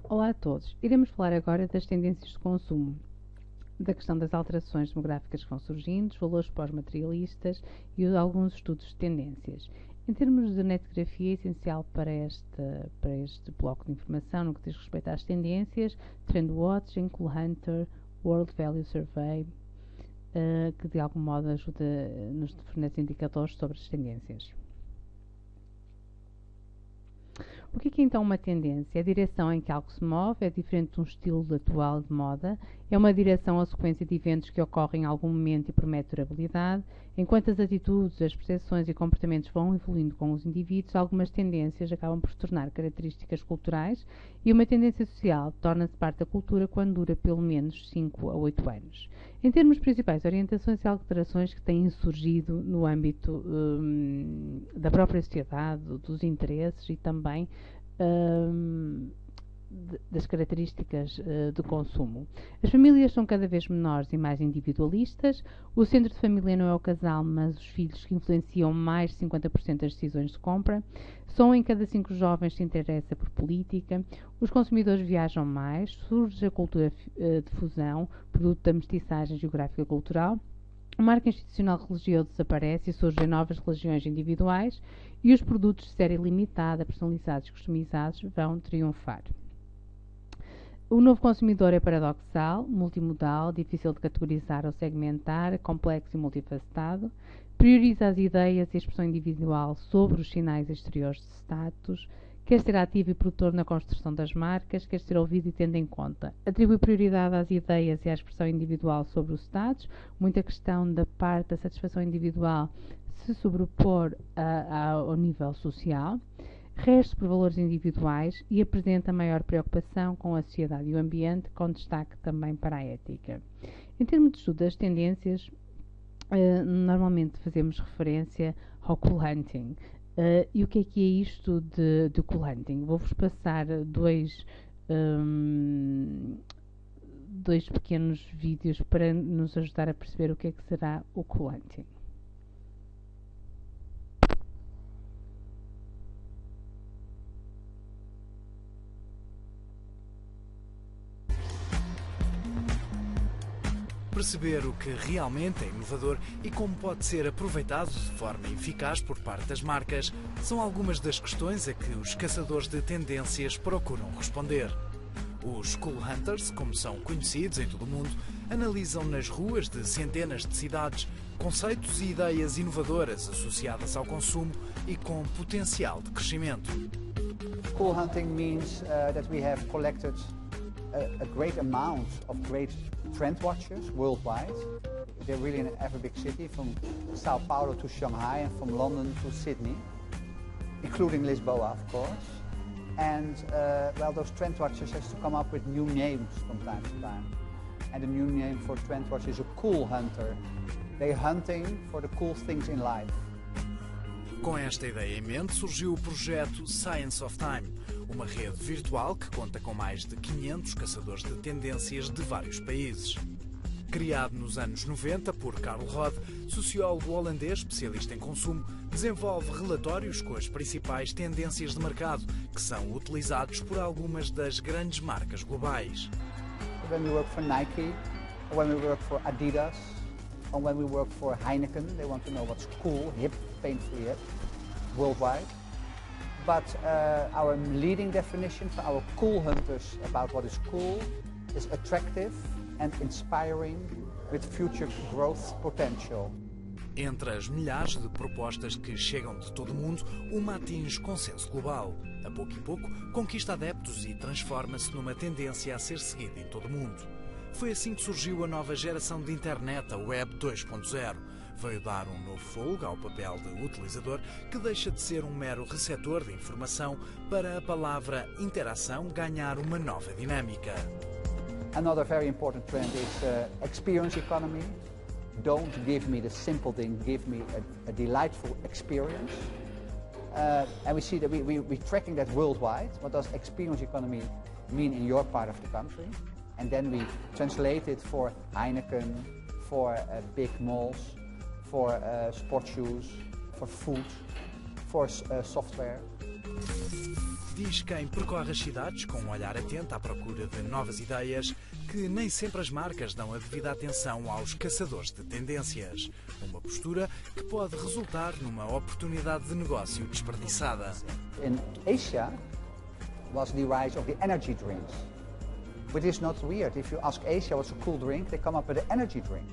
Olá a todos. Iremos falar agora das tendências de consumo, da questão das alterações demográficas que vão surgindo, dos valores pós-materialistas e de alguns estudos de tendências. Em termos de netografia, é essencial para este bloco de informação, no que diz respeito às tendências, TrendWatch, Cool Hunter, World Value Survey, que de algum modo nos fornece indicadores sobre as tendências. O que é então uma tendência? É a direção em que algo se move, é diferente de um estilo atual de moda, é uma direção ou sequência de eventos que ocorrem em algum momento e promete durabilidade. Enquanto as atitudes, as percepções e comportamentos vão evoluindo com os indivíduos, algumas tendências acabam por se tornar características culturais e uma tendência social torna-se parte da cultura quando dura pelo menos 5 a 8 anos. Em termos principais, orientações e alterações que têm surgido no âmbito da própria sociedade, dos interesses e também das características do consumo. As famílias são cada vez menores e mais individualistas. O centro de família não é o casal, mas os filhos, que influenciam mais de 50% das decisões de compra. Só um em cada 5 jovens se interessa por política. Os consumidores viajam mais. Surge a cultura de fusão, produto da mestiçagem geográfica e cultural. A marca institucional religiosa desaparece e surgem novas religiões individuais e os produtos de série limitada, personalizados e customizados vão triunfar. O novo consumidor é paradoxal, multimodal, difícil de categorizar ou segmentar, complexo e multifacetado, prioriza as ideias e a expressão individual sobre os sinais exteriores de status, quer ser ativo e produtor na construção das marcas, quer ser ouvido e tendo em conta. Atribui prioridade às ideias e à expressão individual sobre o status, muita questão da parte da satisfação individual se sobrepor ao nível social, rege por valores individuais e apresenta maior preocupação com a sociedade e o ambiente, com destaque também para a ética. Em termos de estudo das tendências, normalmente fazemos referência ao cool hunting. E o que é isto de cool hunting? Vou-vos passar dois pequenos vídeos para nos ajudar a perceber o que é que será o cool hunting. Perceber o que realmente é inovador e como pode ser aproveitado de forma eficaz por parte das marcas são algumas das questões a que os caçadores de tendências procuram responder. Os Cool Hunters, como são conhecidos em todo o mundo, analisam nas ruas de centenas de cidades conceitos e ideias inovadoras associadas ao consumo e com potencial de crescimento. Cool hunting means that we have collected a great amount of great trend watchers worldwide. They're really in every big city, from Sao Paulo to Shanghai and from London to Sydney, including Lisboa, of course. And well, those trend watchers have to come up with new names from time to time. And the new name for trend watcher is a cool hunter. They're hunting for the cool things in life. Com esta ideia em mente surgiu o projeto Science of Time, uma rede virtual que conta com mais de 500 caçadores de tendências de vários países. Criado nos anos 90 por Carl Rod, sociólogo holandês especialista em consumo, desenvolve relatórios com as principais tendências de mercado, que são utilizados por algumas das grandes marcas globais. When we work for Nike, or when we work for Adidas, or when we work for Heineken, they want to know what's cool, hip, painfully hip, worldwide. But our leading definition for our cool hunters about what is cool is attractive and inspiring with future growth potential. Entre as milhares de propostas que chegam de todo o mundo, uma atinge consenso global. A pouco e pouco, conquista adeptos e transforma-se numa tendência a ser seguida em todo o mundo. Foi assim que surgiu a nova geração de internet, a Web 2.0. Veio dar um novo fôlego ao papel de utilizador que deixa de ser um mero receptor de informação para a palavra interação ganhar uma nova dinâmica. Another very important trend is experience economy. Don't give me the simple thing, give me a delightful experience. And we see that we're tracking that worldwide. What does experience economy mean in your part of the country? And then we translate it for Heineken, for big malls, for sports shoes, for food, for software. Diz quem percorre as cidades com um olhar atento à procura de novas ideias que nem sempre as marcas dão a devida atenção aos caçadores de tendências. Uma postura que pode resultar numa oportunidade de negócio desperdiçada. In Asia was the rise of the energy drinks. But it's not weird. If you ask Asia what's a cool drink, they come up with an energy drink.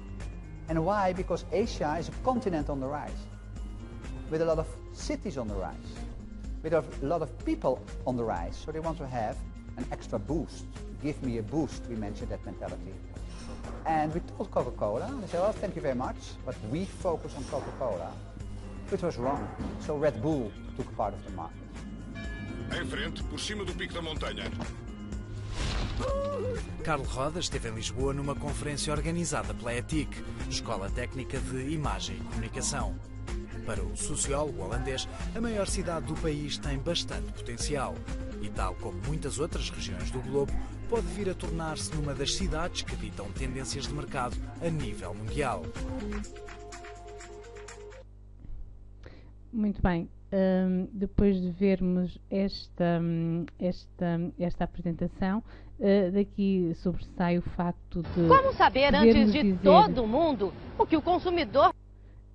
And why? Because Asia is a continent on the rise, with a lot of cities on the rise, with a lot of people on the rise. So they want to have an extra boost. Give me a boost, we mentioned that mentality. And we told Coca-Cola, they said, well, thank you very much, but we focus on Coca-Cola, which was wrong. So Red Bull took part of the market. Em frente, por cima do pico da montanha. Carlo Rodas esteve em Lisboa numa conferência organizada pela ETIC, Escola Técnica de Imagem e Comunicação. Para o sociólogo holandês, a maior cidade do país tem bastante potencial e, tal como muitas outras regiões do globo, pode vir a tornar-se numa das cidades que ditam tendências de mercado a nível mundial. Muito bem. Depois de vermos esta apresentação, daqui sobressai o facto de... Como saber antes de todo mundo o que o consumidor...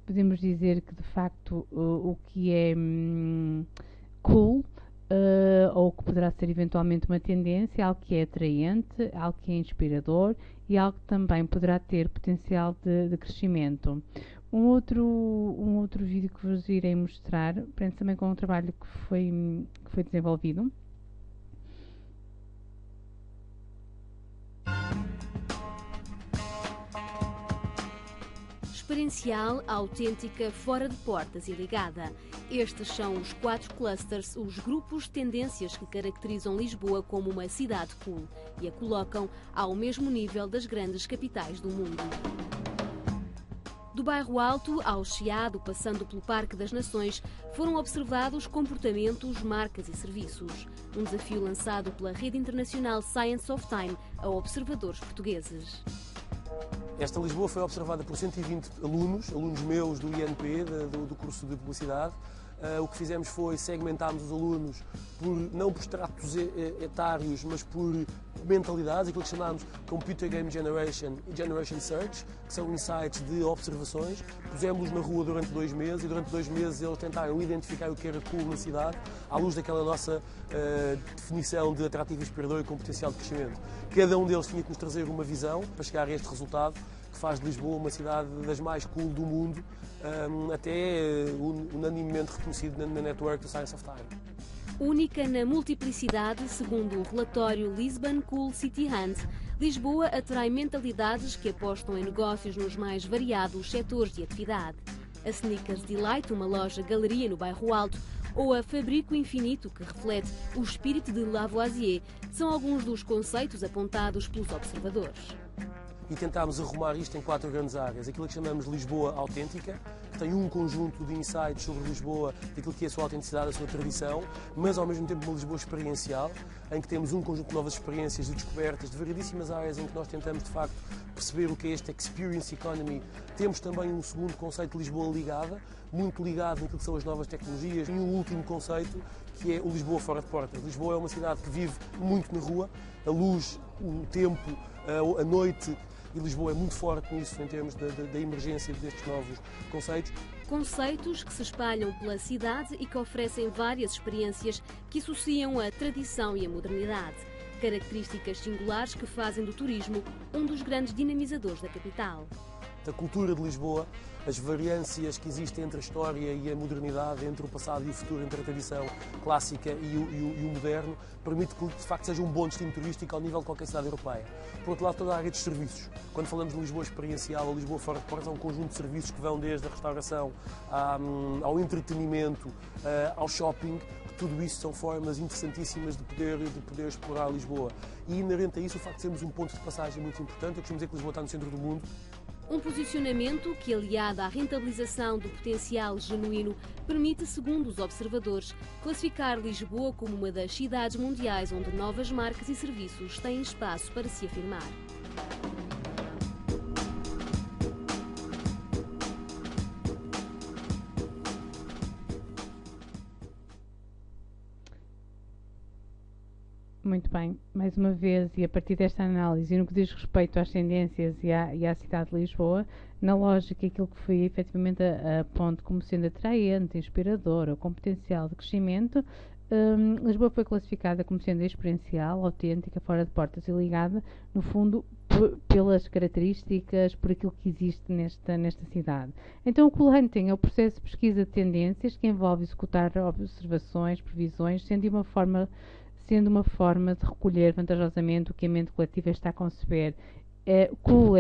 Podemos dizer que, de facto, o que é cool, ou que poderá ser eventualmente uma tendência, algo que é atraente, algo que é inspirador e algo que também poderá ter potencial de crescimento. Um outro vídeo que vos irei mostrar prende também com um trabalho que foi desenvolvido. Experiencial, autêntica, fora de portas e ligada. Estes são os 4 clusters, os grupos de tendências que caracterizam Lisboa como uma cidade cool e a colocam ao mesmo nível das grandes capitais do mundo. Do Bairro Alto ao Chiado, passando pelo Parque das Nações, foram observados comportamentos, marcas e serviços. Um desafio lançado pela rede internacional Science of Time a observadores portugueses. Esta Lisboa foi observada por 120 alunos meus do INP, do curso de publicidade. O que fizemos foi segmentarmos os alunos não por estratos etários, mas por mentalidades, aquilo que chamámos Computer Game Generation e Generation Search, que são insights de observações. Pusemos-los na rua durante 2 meses e durante 2 meses eles tentaram identificar o que era cool na cidade, à luz daquela nossa definição de atrativo, inspirador e com potencial de crescimento. Cada um deles tinha que nos trazer uma visão para chegar a este resultado, que faz de Lisboa uma cidade das mais cool do mundo, até unanimemente reconhecido na network do Science of Time. Única na multiplicidade, segundo o relatório Lisbon Cool City Hunt, Lisboa atrai mentalidades que apostam em negócios nos mais variados setores de atividade. A Sneakers Delight, uma loja-galeria no Bairro Alto, ou a Fabrico Infinito, que reflete o espírito de Lavoisier, são alguns dos conceitos apontados pelos observadores. E tentámos arrumar isto em 4 grandes áreas. Aquilo que chamamos Lisboa autêntica, que tem um conjunto de insights sobre Lisboa, daquilo que é a sua autenticidade, a sua tradição, mas ao mesmo tempo uma Lisboa experiencial, em que temos um conjunto de novas experiências e descobertas de variedíssimas áreas em que nós tentamos, de facto, perceber o que é este Experience Economy. Temos também um segundo conceito de Lisboa ligada, muito ligado naquilo que são as novas tecnologias, e um último conceito, que é o Lisboa fora de portas. Lisboa é uma cidade que vive muito na rua, a luz, o tempo, a noite, e Lisboa é muito forte nisso em termos da emergência destes novos conceitos. Conceitos que se espalham pela cidade e que oferecem várias experiências que associam a tradição e a modernidade. Características singulares que fazem do turismo um dos grandes dinamizadores da capital. A cultura de Lisboa, as variâncias que existem entre a história e a modernidade, entre o passado e o futuro, entre a tradição clássica e o moderno, permite que, de facto, seja um bom destino turístico ao nível de qualquer cidade europeia. Por outro lado, toda a área dos serviços. Quando falamos de Lisboa experiencial ou Lisboa fora de portas, há um conjunto de serviços que vão desde a restauração ao entretenimento, ao shopping. Tudo isso são formas interessantíssimas de poder explorar Lisboa. E inerente a isso, o facto de sermos um ponto de passagem muito importante. Eu costumo dizer que Lisboa está no centro do mundo. Um posicionamento que, aliado à rentabilização do potencial genuíno, permite, segundo os observadores, classificar Lisboa como uma das cidades mundiais onde novas marcas e serviços têm espaço para se afirmar. muito bem. Mais uma vez, e a partir desta análise, e no que diz respeito às tendências e à cidade de Lisboa, na lógica, aquilo que foi efetivamente a ponte como sendo atraente, inspiradora, com potencial de crescimento, Lisboa foi classificada como sendo experiencial, autêntica, fora de portas e ligada, no fundo, pelas características, por aquilo que existe nesta cidade. Então, o Cool Hunting é o processo de pesquisa de tendências que envolve executar observações, previsões, sendo uma forma de recolher vantajosamente o que a mente coletiva está a conceber. Cool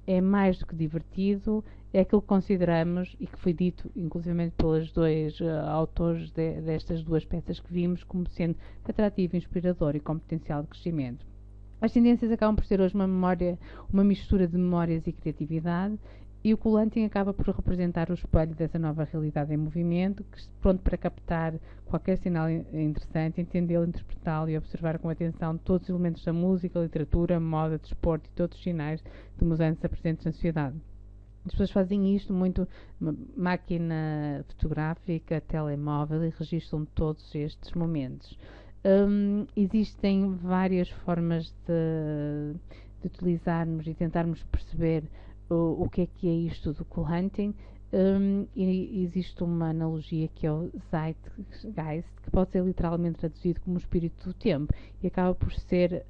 é mais do que divertido, é aquilo que consideramos e que foi dito, inclusivamente pelos dois autores destas duas peças que vimos, como sendo atrativo, inspirador e com potencial de crescimento. As tendências acabam por ser hoje uma mistura de memórias e criatividade, e o Cool Hunting acaba por representar o espelho dessa nova realidade em movimento, que pronto para captar qualquer sinal interessante, entendê-lo, interpretá-lo e observar com atenção todos os elementos da música, literatura, moda, desporto e todos os sinais de mudança presentes na sociedade. As pessoas fazem isto muito máquina fotográfica, telemóvel, e registram todos estes momentos. Existem várias formas de utilizarmos e tentarmos perceber o que é isto do Cool Hunting. E existe uma analogia que é o Zeitgeist, que pode ser literalmente traduzido como o espírito do tempo, e acaba por ser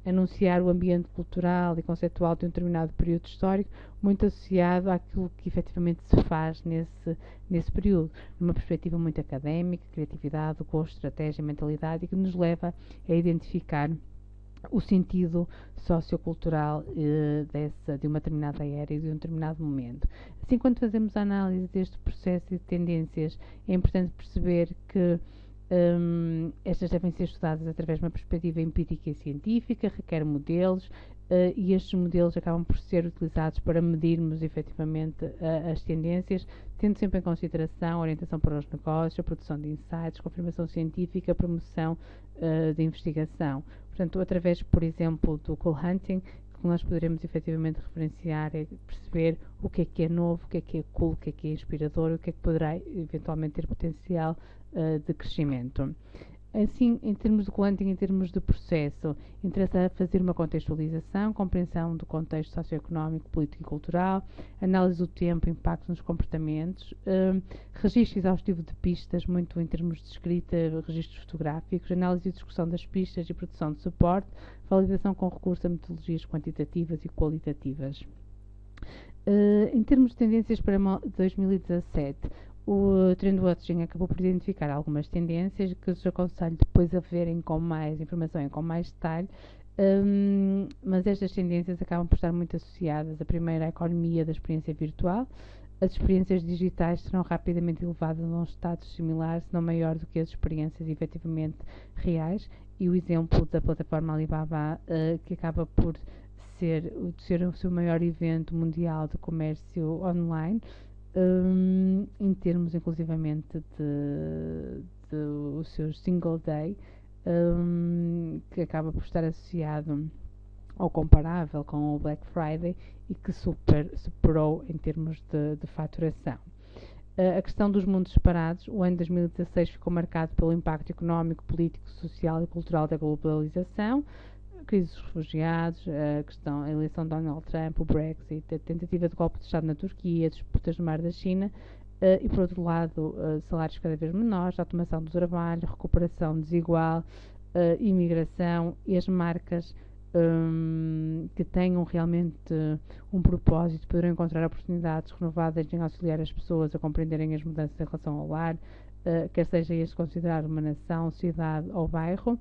anunciar o ambiente cultural e conceitual de um determinado período histórico, muito associado àquilo que efetivamente se faz nesse período, numa perspectiva muito académica, criatividade, gosto, estratégia, mentalidade, e que nos leva a identificar o sentido sociocultural de uma determinada era e de um determinado momento. Assim, quando fazemos a análise deste processo de tendências, é importante perceber que estas devem ser estudadas através de uma perspectiva empírica e científica, requer modelos, e estes modelos acabam por ser utilizados para medirmos efetivamente as tendências, tendo sempre em consideração a orientação para os negócios, a produção de insights, confirmação científica, a promoção de investigação. Portanto, através, por exemplo, do Cool Hunting, que nós poderemos efetivamente referenciar é perceber o que é novo, o que é cool, o que é inspirador, o que é que poderá eventualmente ter potencial de crescimento. Assim, em termos de Cool Hunting, em termos de processo, interessa fazer uma contextualização, compreensão do contexto socioeconómico, político e cultural, análise do tempo, impacto nos comportamentos, registro exaustivo de pistas, muito em termos de escrita, registros fotográficos, análise e discussão das pistas e produção de suporte, validação com recurso a metodologias quantitativas e qualitativas. Em termos de tendências para 2017, o Trendwatching acabou por identificar algumas tendências que os aconselho depois a verem com mais informação e com mais detalhe, mas estas tendências acabam por estar muito associadas. A primeira, a economia da experiência virtual. As experiências digitais serão rapidamente elevadas a um status similar, se não maior do que as experiências efetivamente reais, e o exemplo da plataforma Alibaba, que acaba por ser o seu maior evento mundial de comércio online, em termos inclusivamente de o seu single day, que acaba por estar associado ou comparável com o Black Friday e que superou em termos de faturação. A questão dos mundos separados, o ano 2016 ficou marcado pelo impacto económico, político, social e cultural da globalização, a crise dos refugiados, a eleição de Donald Trump, o Brexit, a tentativa de golpe de Estado na Turquia, disputas no Mar da China, e por outro lado, salários cada vez menores, automação do trabalho, recuperação desigual, imigração e as marcas que tenham realmente um propósito poderão encontrar oportunidades renovadas em auxiliar as pessoas a compreenderem as mudanças em relação ao lar, quer seja este considerado uma nação, cidade ou bairro.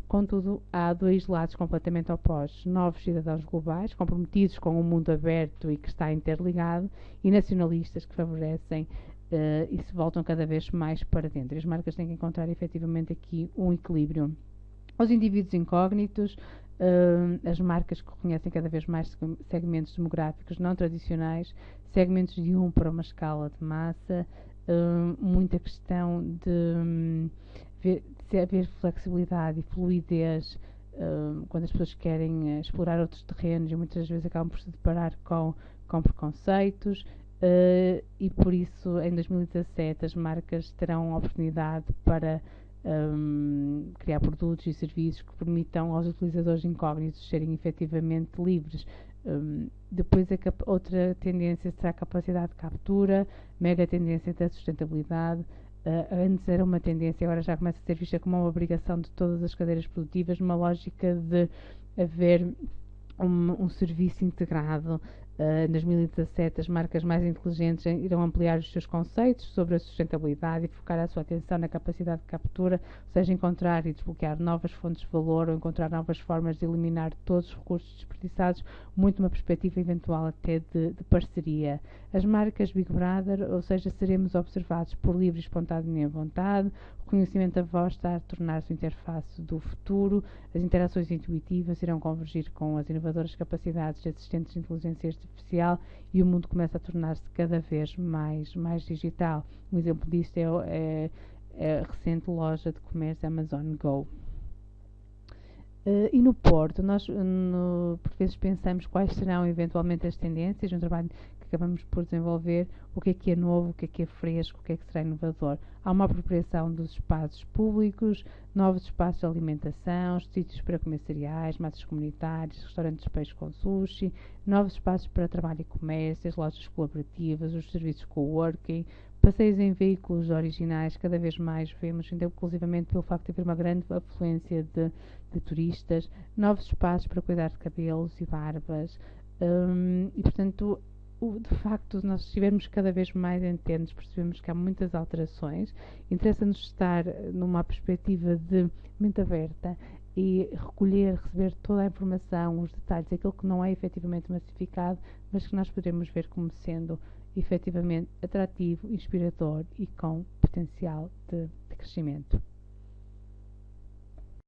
Contudo, há dois lados completamente opostos: novos cidadãos globais, comprometidos com um mundo aberto e que está interligado, e nacionalistas que favorecem e se voltam cada vez mais para dentro. E as marcas têm que encontrar efetivamente aqui um equilíbrio. Aos indivíduos incógnitos, as marcas que reconhecem cada vez mais segmentos demográficos não tradicionais, segmentos de para uma escala de massa, muita questão de haver flexibilidade e fluidez quando as pessoas querem explorar outros terrenos, e muitas vezes acabam por se deparar com preconceitos, e por isso em 2017 as marcas terão a oportunidade para criar produtos e serviços que permitam aos utilizadores incógnitos serem efetivamente livres. Depois, outra tendência será a capacidade de captura, mega tendência da sustentabilidade. Antes era uma tendência, agora já começa a ser vista como uma obrigação de todas as cadeiras produtivas, numa lógica de haver um serviço integrado. Em 2017, as marcas mais inteligentes irão ampliar os seus conceitos sobre a sustentabilidade e focar a sua atenção na capacidade de captura, ou seja, encontrar e desbloquear novas fontes de valor ou encontrar novas formas de eliminar todos os recursos desperdiçados, muito uma perspectiva eventual até de parceria. As marcas Big Brother, ou seja, seremos observados por livre e espontânea vontade, o reconhecimento da voz está a tornar-se uma interface do futuro, as interações intuitivas irão convergir com as inovadoras capacidades de assistentes de inteligência artificial e o mundo começa a tornar-se cada vez mais digital. Um exemplo disto é a recente loja de comércio Amazon Go. E no Porto, nós por vezes pensamos quais serão eventualmente as tendências, um trabalho que acabamos por desenvolver, o que é novo, o que é fresco, o que é que será inovador. Há uma apropriação dos espaços públicos, novos espaços de alimentação, sítios para comer cereais, massas comunitárias, restaurantes de peixe com sushi, novos espaços para trabalho e comércio, as lojas colaborativas, os serviços coworking, passeios em veículos originais, cada vez mais vemos, inclusivamente pelo facto de haver uma grande afluência de turistas, novos espaços para cuidar de cabelos e barbas, e portanto, de facto, nós estivermos cada vez mais atentos, percebemos que há muitas alterações. Interessa-nos estar numa perspectiva de mente aberta e receber toda a informação, os detalhes, aquilo que não é efetivamente massificado, mas que nós podemos ver como sendo efetivamente atrativo, inspirador e com potencial de crescimento.